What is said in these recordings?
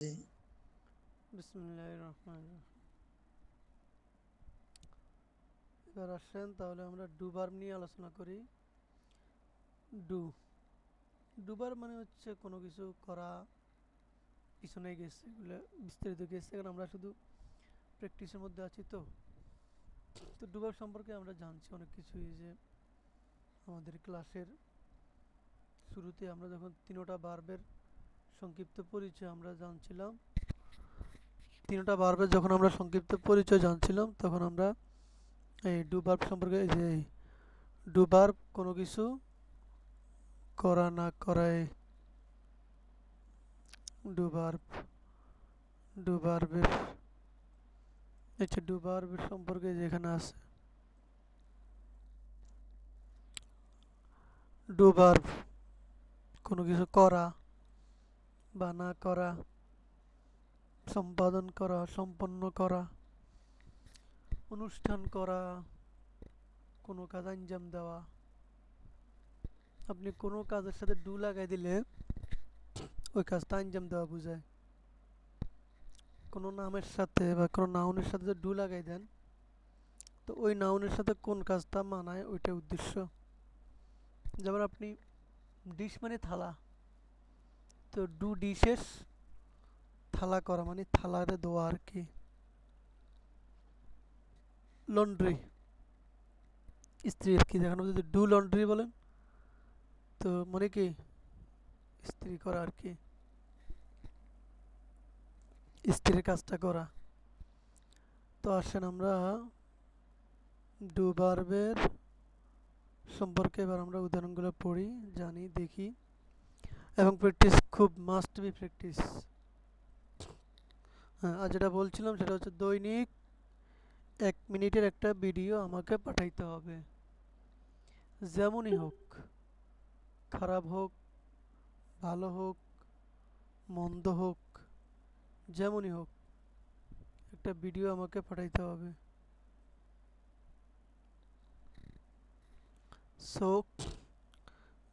বিসমিল্লাহির রহমানির রহিম। এবার আসেন তাহলে আমরা ডু ভার্ব নিয়ে আলোচনা করি। ডু ডু ভার্ব মানে হচ্ছে কোনো কিছু করা, পিছনে গেছে, এগুলো বিস্তারিত গেছে। কারণ আমরা শুধু প্র্যাকটিসের মধ্যে আছি। তো ডু ভার্ব সম্পর্কে আমরা জানছি অনেক কিছুই, যে আমাদের ক্লাসের শুরুতে আমরা যখন তিনোটা ভার্বের সংক্ষিপ্ত পরিচয় আমরা জানছিলাম, তিনোটা ভার্বের যখন আমরা সংক্ষিপ্ত পরিচয় জানছিলাম, তখন আমরা এই ডু ভার্ব সম্পর্কে, যে ডু ভার্ব কোনো কিছু করা না করায়, ডু ভার্ব ডু ভার্বের ডু ভার্বের সম্পর্কে যেখানে আছে ডু ভার্ব কোনো কিছু করা বা না করা, সম্পাদন করা, সম্পন্ন করা, অনুষ্ঠান করা, কোনো কাজ আঞ্জাম দেওয়া। আপনি কোনো কাজের সাথে ডু লাগাই দিলে ওই কাজটা আঞ্জাম দেওয়া বোঝায়। কোনো নামের সাথে বা কোনো নাউনের সাথে যদি ডু লাগাই দেন, তো ওই নাউনের সাথে কোন কাজটা মানায় ওইটাই উদ্দেশ্য। যেমন আপনি ডিশ মানে থালা, তো ডু ডিশেস, থালা করা মানে থালাতে ধোয়া আর কি। লন্ড্রি, ইস্ত্রি আর কি। যেখানে যদি ডু লন্ড্রি বলেন, তো মানে কি ইস্ত্রি করা আর কি, ইস্ত্রির কাজটা করা। তো আসেন আমরা ডু ভার্বের সম্পর্কে এবার আমরা উদাহরণগুলো পড়ি, জানি, দেখি এবং প্র্যাকটিস খুব মাস্ট বি প্র্যাকটিস। হ্যাঁ, আর যেটা বলছিলাম সেটা হচ্ছে দৈনিক 1 মিনিটের একটা ভিডিও আমাকে পাঠাইতে হবে। যেমনই হোক, খারাপ হোক, ভালো হোক, মন্দ হোক, যেমনই হোক, একটা ভিডিও আমাকে পাঠাইতে হবে। সো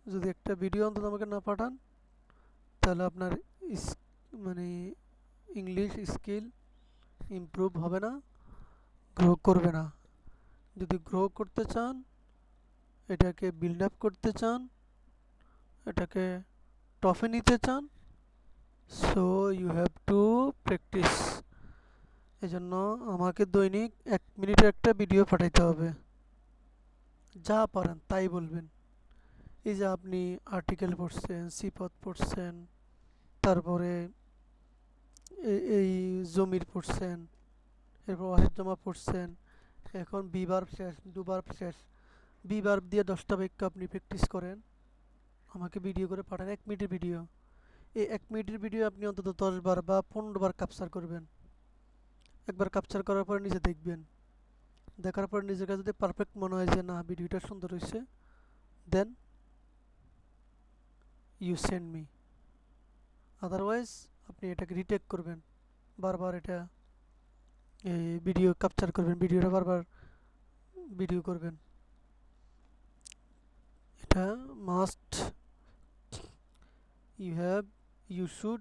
যদি একটা ভিডিও অন্তত আমাকে না পাঠান, তাহলে আপনার মানে ইংলিশ স্কিল ইমপ্রুভ হবে না, গ্রো করবে না। যদি গ্রো করতে চান, এটাকে বিল্ড আপ করতে চান, এটাকে টফে নিতে চান, so you have to practise. এজন্য আমাকে দৈনিক 1 মিনিটের একটা ভিডিও পাঠাইতে হবে। যা পারেন তাই বলবেন। এই যে আপনি আর্টিকেল পড়ছেন, সিপথ পড়ছেন, তারপরে এই জমির পড়ছেন, এরপর ওয়াহিদ জমা পড়ছেন, এখন বি ভার্ব শেষ, ডু ভার্ব শেষ, বি ভার্ব দিয়ে 10টা বাক্য আপনি প্র্যাকটিস করেন, আমাকে ভিডিও করে পাঠান। 1 মিনিটের ভিডিও। এই 1 মিনিটের ভিডিও আপনি অন্তত 10 বার বা 15বার ক্যাপচার করবেন। একবার ক্যাপচার করার পরে নিজে দেখবেন, দেখার পর নিজের কাছে যদি পারফেক্ট মনে হয় যে না ভিডিওটা সুন্দর হয়েছে, then you send me. Otherwise আপনি এটাকে রিটেক করবেন, বারবার এটা এই ভিডিও ক্যাপচার করবেন, ভিডিওটা বারবার ভিডিও করবেন। এটা must, you should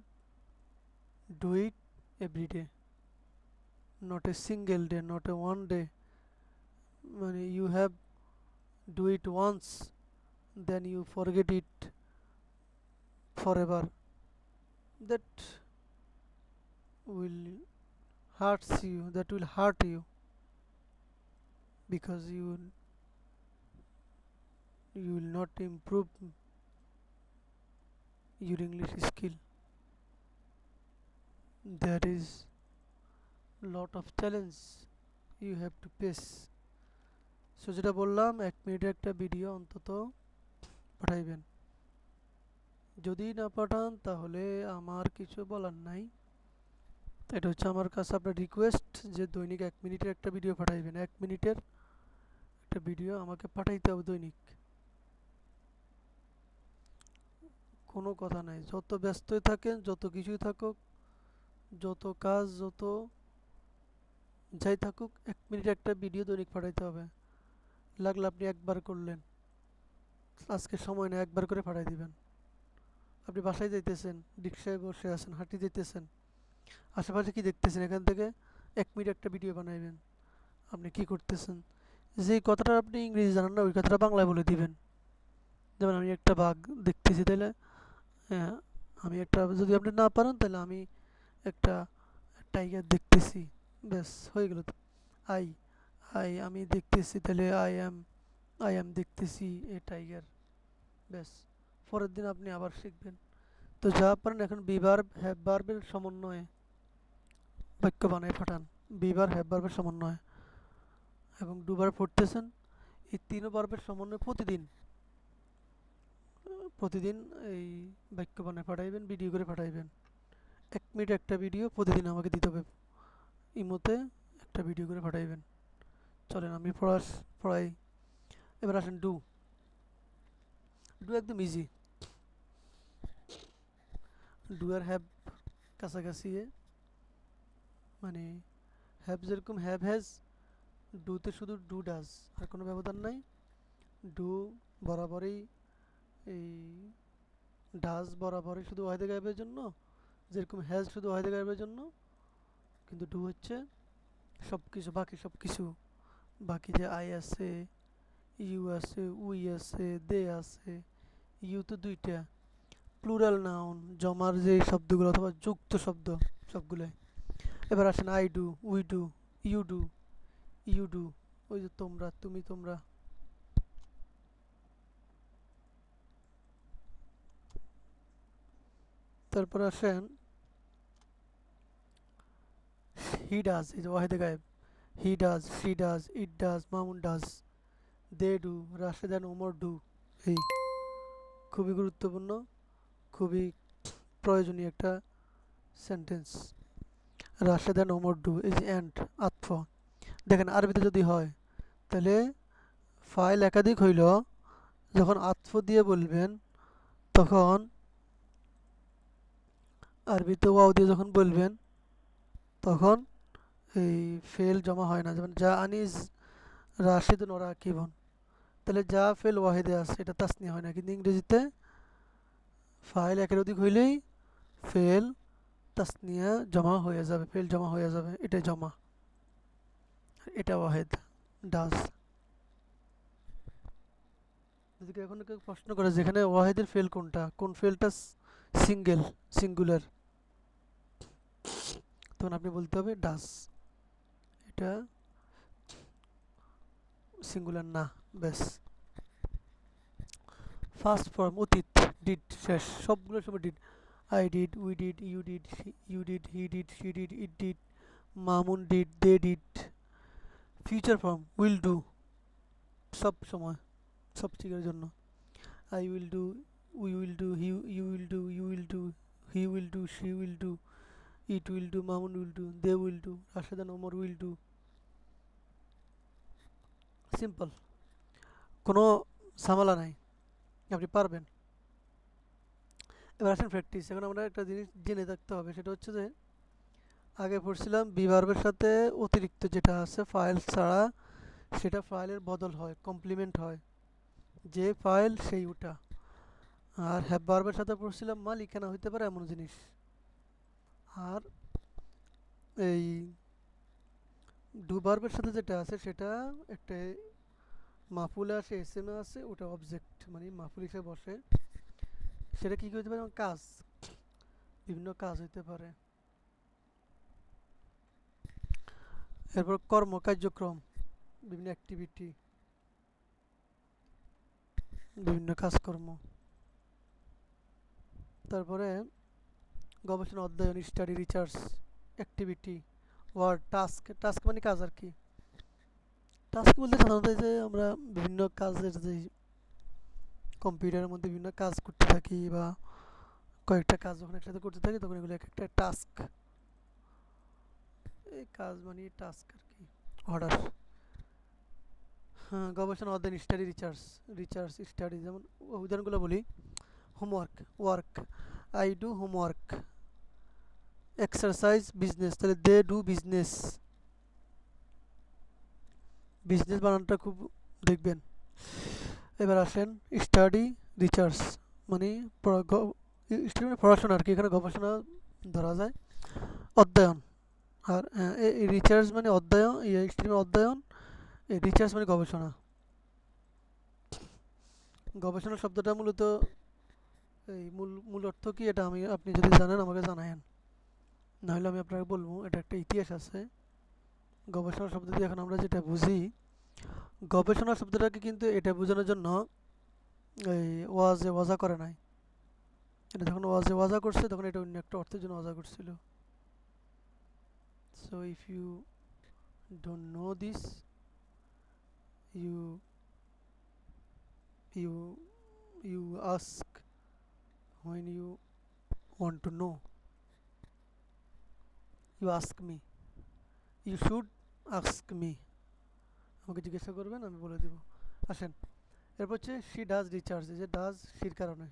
do it every day, not a single day, not a one day. মানে you have do it once, then you forget it forever. That will that will hurt you, because you will not improve your English skill. There is lot of challenge you have to face. So যেটা বললাম, 1 মিনিটের একটা video অন্তত পাঠাইবেন। যদি না পাঠান তাহলে আমার কিছু বলার নাই। এটা হচ্ছে আমার কাছে আপনার রিকোয়েস্ট, যে দৈনিক 1 মিনিটের একটা ভিডিও পাঠাইবেন। 1 মিনিটের একটা ভিডিও আমাকে পাঠাইতে হবে দৈনিক। কোনো কথা নাই, যত ব্যস্তই থাকেন, যত কিছুই থাকুক, যত কাজ, যত যাই থাকুক, 1 মিনিটে একটা ভিডিও দৈনিক পাঠাইতে হবে। লাগলে আপনি একবার করলেন, আজকে সময় একবার করে পাঠাই দিবেন। আপনি বাসায় যাইতেছেন, রিক্সায় বসে আছেন, হাঁটি যেতেছেন, আশেপাশে কি দেখতেছেন এখান থেকে 1 মিনিট একটা ভিডিও বানাইবেন। আপনি কি করতেছেন, যে কথাটা আপনি ইংরেজি জানেন না ওই কথাটা বাংলায় বলে দিবেন। যেমন আমি একটা বাঘ দেখতেছি, তাহলে হ্যাঁ, আমি একটা, যদি আপনি না পারেন তাহলে আমি একটা টাইগার দেখতেছি, ব্যাস হয়ে গেল তো। আই আমি দেখতেছি, তাহলে আই অ্যাম দেখতেছি এ টাইগার, ব্যাস। পরের দিন আপনি আবার শিখবেন। তো যা পারেন এখন বি ভার্ব হ্যাভ ভার্বের সমন্বয়ে বাক্য বানায় পাঠান। বি ভার্ব হ্যাভ ভার্বের সমন্বয়ে এবং ডু ভার্ব পড়তেছেন, এই তিনও ভার্বের সমন্বয়ে প্রতিদিন এই বাক্য বানায় পাঠাইবেন, ভিডিও করে পাঠাইবেন। 1 মিনিট একটা ভিডিও প্রতিদিন আমাকে দিতে হবে, ইমোতে একটা ভিডিও করে পাঠাইবেন। চলেন আমি পড়াই। এবার আসেন ডু। ডু একদম ইজি। ডু আর হ্যাভ কাছাকাছি, মানে হ্যাভ যেরকম হ্যাভ হ্যাজ, ডুতে শুধু ডু ডাজ, আর কোনো ব্যবধান নাই। ডু বরাবরই এই ডাজ বরাবরই শুধু ওয়াহিদে গায়েবের জন্য, যেরকম হ্যাজ শুধু ওয়াহিদে গায়েবের জন্য, কিন্তু ডু হচ্ছে সব কিছু, বাকি সব কিছু। বাকি যে আই আছে, ইউ আছে, উই আছে, দে আছে। ইউ তো দুইটা, প্লুরাল নাউন জমার যে শব্দগুলো অথবা যুক্ত শব্দ সবগুলোই। এবার আসেন I do, we do, you do, ওই যে তোমরা, তুমি, তোমরা। তারপর আসেন হি ডাজ, এই যে ওয়াহিদে গায়েব। He does, she does, it does, Mamun does, they do, Rashed and Omar do. এই খুবই গুরুত্বপূর্ণ, খুবই প্রয়োজনীয় একটা sentence. Rashed and Omar do, এই যে অ্যান্ড আতফ। দেখেন আরবিতে যদি হয় তাহলে ফাইল একাধিক হইল, যখন আতফ দিয়ে বলবেন তখন আরবিতে ওয়াও দিয়ে যখন বলবেন তখন এই ফেল জমা হয় না। যেমন যা আনিস রাশিদ নোরা কিবন, তাহলে যা ফেল ওয়াহিদে আছে, এটা তাসনিয়া হয় না। কিন্তু ইংরেজিতে ফাইল একের অধিক হইলেই ফেল তাসনিয়া জমা হয়ে যাবে, ফেল জমা হয়ে যাবে, এটা জমা, এটা ওয়াহেদ ডাজ। যদি এখন কেউ প্রশ্ন করে যেখানে ওয়াহেদের ফেল কোনটা, কোন ফেলটা সিঙ্গুলার, তখন আপনি বলতে হবে ডাজ, এটা সিঙ্গুলার না, ব্যাস। ফার্স্ট ফর্ম অতীত, ডিড শেষ, সবগুলো সময় did. I did, we did, you did, he did, she did, it did, Mamun did, they did. Future form will do, সব সময়, সব চিকের জন্য। I will do, we will do, you will do, you will do, he will do, she will do, it will do, Mamun will do, they will do, Rashedan Omar will do. Simple, কোনো ঝামেলা নাই, আপনি পারবেন। এবার আসেন প্র্যাকটিস। এখন আমরা একটা জিনিস জেনে থাকতে হবে, সেটা হচ্ছে যে আগে পড়ছিলাম বি ভার্বের সাথে অতিরিক্ত যেটা আছে ফাইল ছাড়া, সেটা ফাইলের বদল হয়, কমপ্লিমেন্ট হয়, যে ফাইল সেই ওটা। আর হ্যাভ ভার্বের সাথে পড়ছিলাম মালিকানা হইতে পারে এমন জিনিস। আর এই ডু ভার্বের সাথে যেটা আছে সেটা একটা মাফুল আসে, এস এম এ আছে, ওটা অবজেক্ট মানে মাফুল হিসেবে বসে। সেটা কী হইতে পারে, কাজ, বিভিন্ন কাজ হইতে পারে। এরপর কর্ম, কার্যক্রম, বিভিন্ন অ্যাক্টিভিটি, বিভিন্ন কাজকর্ম। তারপরে গবেষণা, অধ্যয়ন, study, research, activity, word, task মানে কাজ আর কি। টাস্ক বলতে সাধারণত যে আমরা বিভিন্ন কাজের, যে কম্পিউটারের মধ্যে বিভিন্ন কাজ করতে থাকি বা কয়েকটা কাজ যখন একসাথে করতে থাকি তখন এগুলো এক একটা টাস্ক। এই কাজ মানে টাস্ক আর কি, অর্ডার। হ্যাঁ, গবেষণা, অধ্যয়ন, স্টাডি, রিসার্চ স্টাডি। যেমন উদাহরণগুলো বলি, homework, work, I do homework. Exercise, business, তাহলে দে ডু বিজনেস। বিজনেস বানানটা খুব দেখবেন। এবার আসেন স্টাডি, রিসার্চ মানে স্টাডি মানে পড়াশোনা আর কি, এখানে গবেষণা ধরা যায়। অধ্যয়ন। আর রিসার্চ মানে অধ্যয়ন, স্ট্রিম অধ্যয়ন, রিসার্চ মানে গবেষণা। গবেষণা শব্দটা মূলত এই মূল মূল অর্থ কি এটা আপনি যদি জানেন আমাকে জানায়েন, নাহলে আমি আপনাকে বলবো। এটা একটা ইতিহাস আছে গবেষণা শব্দ দিয়ে। এখন আমরা যেটা বুঝি, গবেষণা শব্দটাকে কিন্তু এটা বোঝানোর জন্য এই ওয়াজা করে নাই। এটা যখন ওয়াজা করছে তখন এটা অন্য একটা অর্থের জন্য ওয়াজা করছিল। So if you don't know this, you you you ask when you want to know, you ask me, you should ask me, আমাকে জিজ্ঞাসা করবেন আমি বলে দেব। আসেন, এরপর হচ্ছে শি ডাজ রিচার্জ। এই যে ডাজ শির কারণে,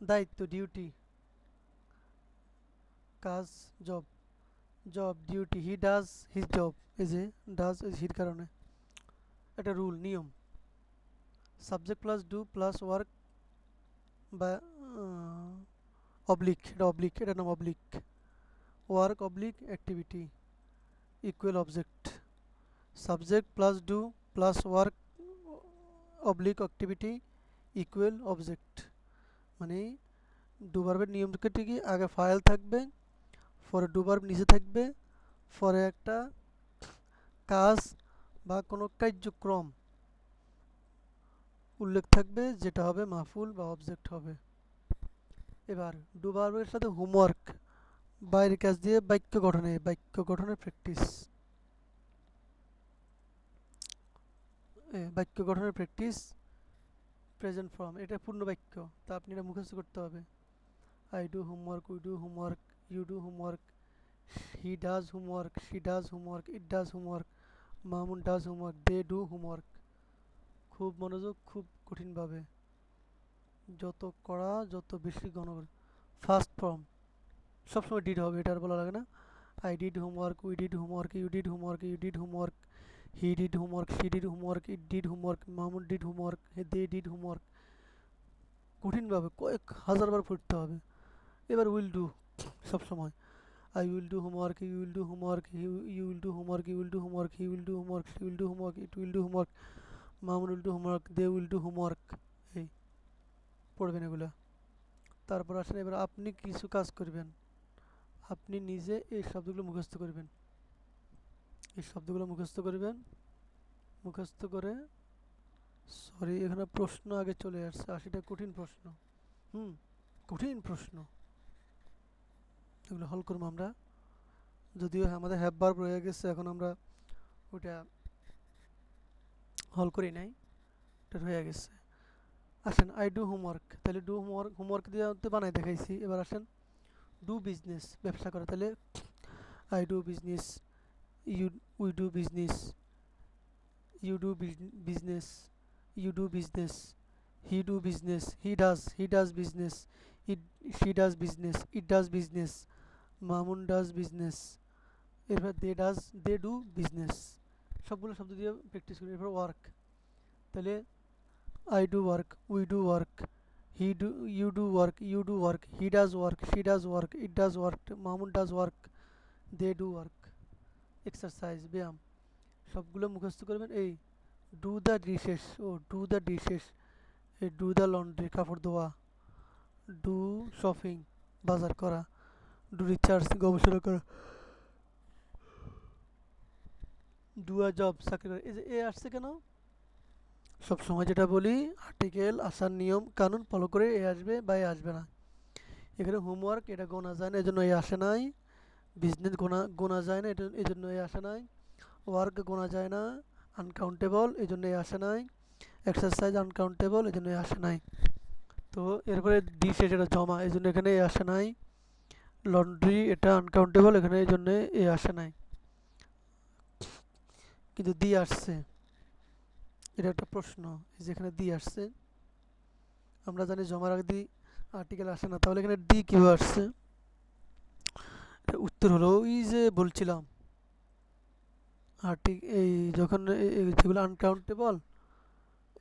দায়িত্ব ডিউটি, কাজ job, job duty, he does his job. এই যে ডাজ হির কারণে, একটা রুল নিয়ম। Subject plus do plus work বা অবলিক, এটা নাম oblique. Work oblique activity equal object. Subject plus do plus work oblique activity equal object. মানে ডু ভার্বের নিয়মকে ঠিকই, আগে ফাইল থাকবে, পরে ডু ভার্ব নিচে থাকবে, পরে একটা কাজ বা কোনো কার্যক্রম উল্লেখ থাকবে যেটা হবে মাফুল বা অবজেক্ট হবে। এবার ডু ভার্বের সাথে হোমওয়ার্ক, বাইরের কাজ দিয়ে বাক্য গঠনের প্র্যাকটিস, বাক্য গঠনের প্র্যাকটিস, প্রেজেন্ট ফর্ম, এটা পূর্ণ বাক্য। তা আপনি এটা মুখস্থ করতে হবে। I do homework, we do homework, you do homework, he does homework, she does homework, it does homework, Mamun does homework, they do homework. খুব মনোযোগ, খুব কঠিনভাবে, যত কড়া যত বেশি ফার্স্ট ফর্ম সবসময় ডিড হবে, এটা আর বলা লাগে না। I did homework, we did homework, you did homework, you did homework, he did homework, she did homework, it did homework, Mamun did homework, they did homework. কঠিনভাবে কয়েক হাজারবার পড়তে হবে। এবার উইল ডু সবসময়, I will do homework, you will do homework, you will do homework, you will do homework, he will do homework, she will do homework, it will do homework, Mamun will do homework, they will do homework. এই পড়বেন এগুলা। তারপর আসেন, এবার আপনি কিছু কাজ করবেন, আপনি নিজে এই শব্দগুলো মুখস্থ করবেন। এই শব্দগুলো মুখস্থ করবেন, মুখস্থ করে, সরি এখানে প্রশ্ন আগে চলে আসছে, 80টা কঠিন প্রশ্ন। কঠিন প্রশ্ন, এগুলো হল করবো আমরা। যদিও আমাদের হ্যাভ ভার্ব রয়ে গেছে, এখন আমরা ওটা হল করি নাই, এটা রয়ে গেছে। আসেন, আই ডু হোমওয়ার্ক, তাহলে ডু হোমওয়ার্ক দিয়ে বানাই দেখাইছি। এবার আসেন ডু বিজনেস, ব্যবসা করা, তাহলে I do business, we do business, you do business, you do business, he do business, he does business, she does business, it does business, Mamun does business. এরপর দে ডু বিজনেস। সবগুলো শব্দ দিয়ে practice করি। এরপর work, তাহলে I do work, we do work, you do work, he does work, she does work, it does work, Mamun does work, they do work. Exercise, ব্যায়াম, সবগুলো মুখস্থ করবেন। এই do the dishes, do the dishes, এই do the laundry, কাপড় ধোয়া, do shopping, বাজার করা, ডু রিসার্চ, গবেষণা করা, ডু আ জব, চাকরি করা। এই যে এ আসছে কেন? সব সময় যেটা বলি, আর্টিকেল আসার নিয়ম কানুন ফলো করে এ আসবে বা এ আসবে না। এখানে হোমওয়ার্ক এটা গোনা যায় না, এজন্য এ আসে নাই। বিজনেস গোনা যায় না, এই জন্য এ আসে নাই। ওয়ার্ক গোনা যায় না, আনকাউন্টেবল, এই জন্য এ আসে নাই। এক্সারসাইজ আনকাউন্টেবল, এই জন্য এ আসে নাই। তো এরপরে ডিশ, এটা জমা, এই জন্য এখানে এ আসে নাই। লন্ড্রি এটা আনকাউন্টেবল, এখানে এই জন্য এ আসে নাই, কিন্তু দি আসছে। এটা একটা প্রশ্ন, এই যে এখানে দি আসছে। আমরা জানি জমার আগে দি আর্টিকেল আসে না, তাহলে এখানে দি কীভাবে আসছে? উত্তর হলো ওই যে বলছিলাম, এই যখন যেগুলো আনকাউন্টেবল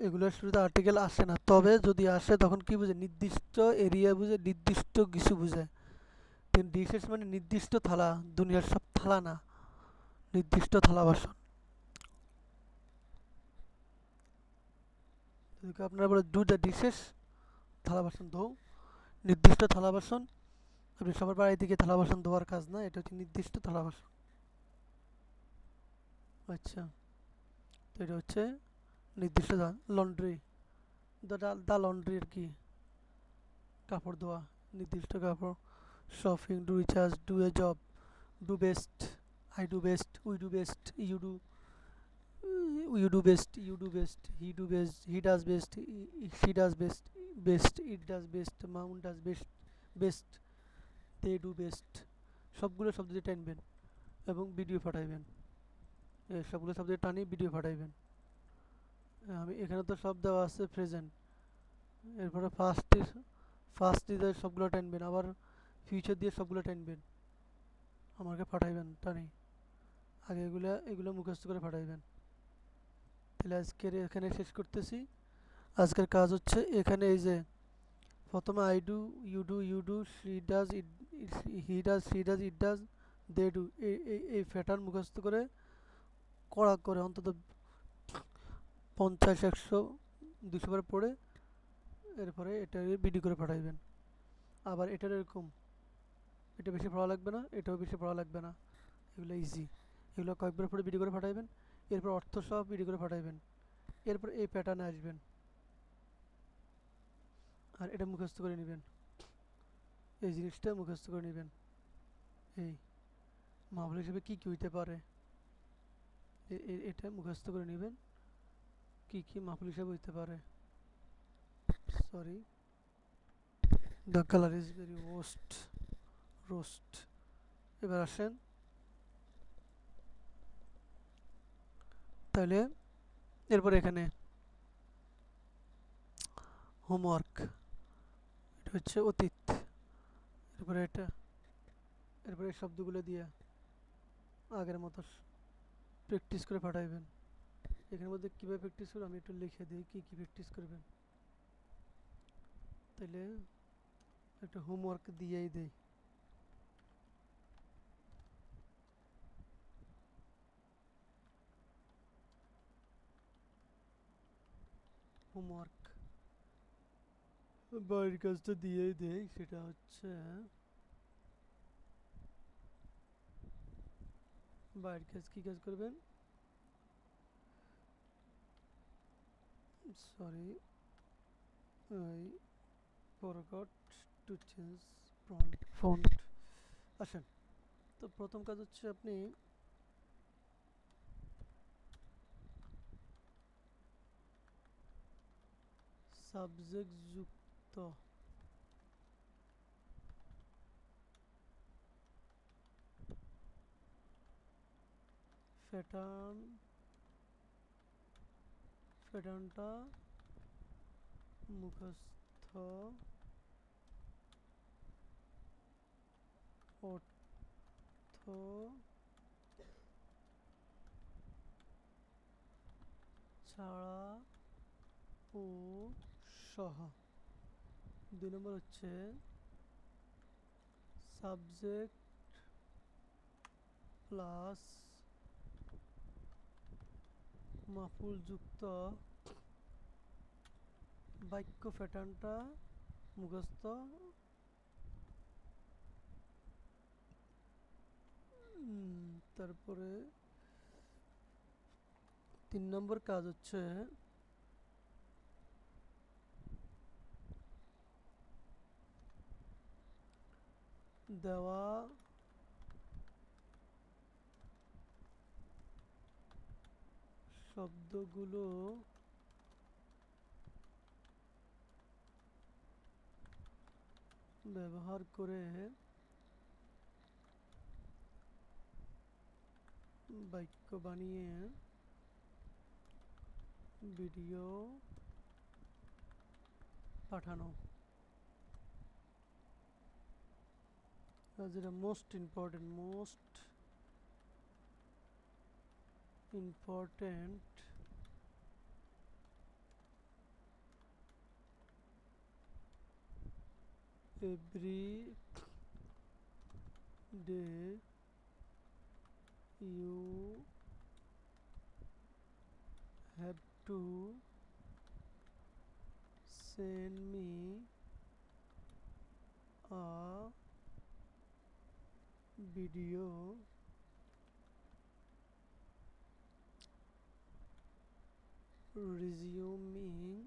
এগুলোর শুরুতে আর্টিকেল আসে না, তবে যদি আসে তখন কি বুঝে? নির্দিষ্ট এরিয়া বুঝে, নির্দিষ্ট কিছু বুঝে। ডিশেস মানে নির্দিষ্ট থালা, দুনিয়ার সব থালা না, নির্দিষ্ট থালা বাসন। যদি আপনারা বলে ডু দ্য ডিশেস, থালা বাসন ধোও, নির্দিষ্ট থালা বাসন। আপনি সবার বাড়িতে গিয়ে থালা বাসন ধোয়ার কাজ না, এটা হচ্ছে নির্দিষ্ট থালা বাসন। আচ্ছা, তো এটা হচ্ছে নির্দিষ্ট লন্ড্রি, দা লন্ড্রি আর কি, কাপড় ধোয়া, নির্দিষ্ট কাপড়। Shopping, do recharge, do a job, do best, I do best, we do best, you do best, you do best, he do best, he does best, she does best, best, it does best, mount does best, best, they do best. সবগুলো শব্দ দিয়ে টানবেন এবং video পাঠাইবেন। সবগুলো শব্দ দিয়ে টানিয়ে video পাঠাইবেন। আমি এখানে তো সব দেওয়া আছে প্রেজেন্ট, এরপরে ফার্স্ট দিয়ে সবগুলো টানবেন, আবার ফিউচার দিয়ে সবগুলো টানবেন, আমাকে পাঠাইবেন টানি। আগে এগুলো মুখস্থ করে পাঠাইবেন। তাহলে আজকের এখানে শেষ করতেছি। আজকের কাজ হচ্ছে এখানে এই যে প্রথমে I do, you do, she does, it, he does, she does, it does, they do, এই প্যাটার্ন মুখস্থ করে কড়া করে অন্তত 50, 100, 200 বার পড়ে এরপরে এটা ভিডিও করে পাঠাইবেন। আবার এটার এরকম, এটা বেশি পড়া লাগবে না, এটাও বেশি পড়া লাগবে না, এগুলো ইজি। এগুলো কয়েকবার পরে ভিডিও করে পাঠাইবেন, এরপর অর্থ সহ ভিডিও করে পাঠাইবেন, এরপর এই প্যাটার্নে আসবেন আর এটা মুখস্থ করে নেবেন। এই জিনিসটা মুখস্থ করে নেবেন। এই মাহফিল হিসেবে কী কী হইতে পারে, এটা মুখস্থ করে নেবেন, কী কী মাহফিল হিসেবে হইতে পারে। Sorry, the colour is very roast. এবার আসেন, তাহলে এরপর এখানে হোমওয়ার্ক, এটা হচ্ছে অতীত। এরপরে এরপরে এই শব্দগুলো দিয়ে আগের মতো প্র্যাকটিস করে পাঠাইবেন। এখানের মধ্যে কীভাবে প্র্যাকটিস করবেন আমি একটু লিখে দিই, কী কী প্র্যাকটিস করবেন। তাহলে একটা হোমওয়ার্ক দিয়েই দেই। হোমওয়ার্ক বাড়ির কাজটা দিয়েই দেই, সেটা হচ্ছে বাড়ির কাজ কী কাজ করবেন, sorry, I forgot to change font. আসেন, তো প্রথম কাজ হচ্ছে আপনি সাবজেক্ট যুক্ত প্যাটার্নটা মুখস্থ অর্থ ছাড়া ও সহ। 2 নম্বর হচ্ছে সাবজেক্ট প্লাস মাফুল যুক্ত বাক্য প্যাটার্নটা মুখস্থ। তারপরে 3 নম্বর কাজ হচ্ছে দেওয়া শব্দগুলো ব্যবহার করে বাক্য বানিয়ে ভিডিও পাঠানো। যেটা most important every day you have to send me a video resuming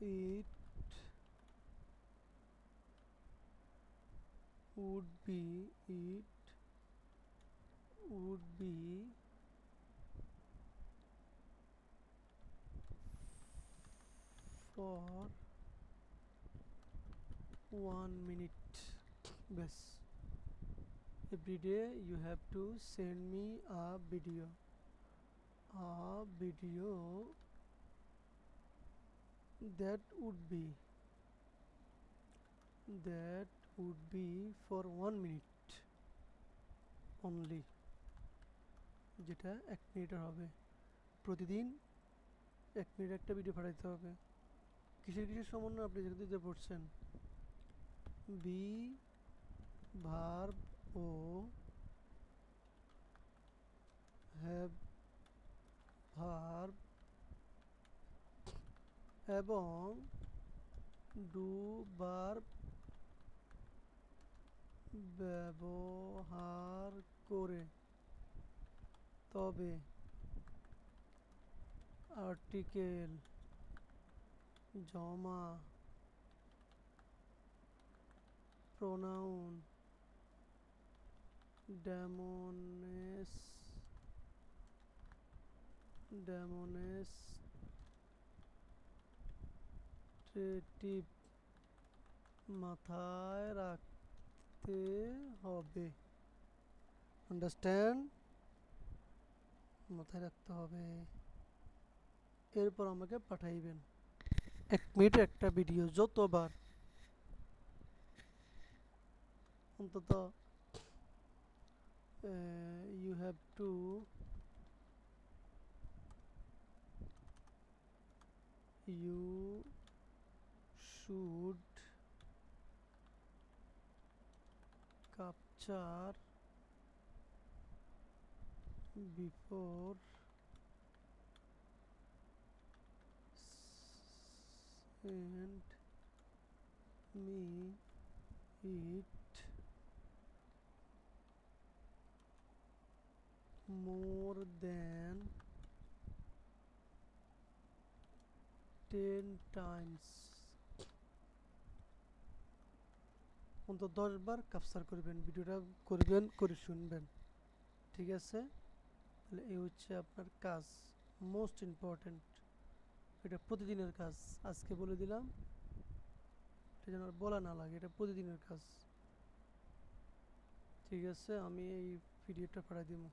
it would be for 1 minute. Bas. Every day you have to send me a video that would be for 1 minute only, যেটা 1 মিনিটের হবে। প্রতিদিন 1 minute একটা video পাঠাইতে হবে। কিসের সমন্বয় আপনি যেটা পড়ছেন, বি ভার্ব ও হ্যাভ ভার্ব এবং ডু ভার্ব ব্যবহার করে, তবে আর্টিকেল জমা প্রোনাউন ডেমনস্ট্রেটিভ মাথায় রাখতে হবে। আন্ডারস্ট্যান্ড? মাথায় রাখতে হবে। এরপর আমাকে পাঠাইবেন 1 মিনিট একটা ভিডিও, যতবার অন্তত you have to you should capture before send me it more than 10 times। অন্তত 10 বার ক্যাপচার করবেন, ভিডিওটা করে শুনবেন। ঠিক আছে? তাহলে এই হচ্ছে আপনার কাজ, মোস্ট ইম্পর্টেন্ট। এটা প্রতিদিনের কাজ, আজকে বলে দিলাম, এটা যেন আর বলা না লাগে, এটা প্রতিদিনের কাজ। ঠিক আছে, আমি এই ভিডিওটা পাঠিয়ে দিব।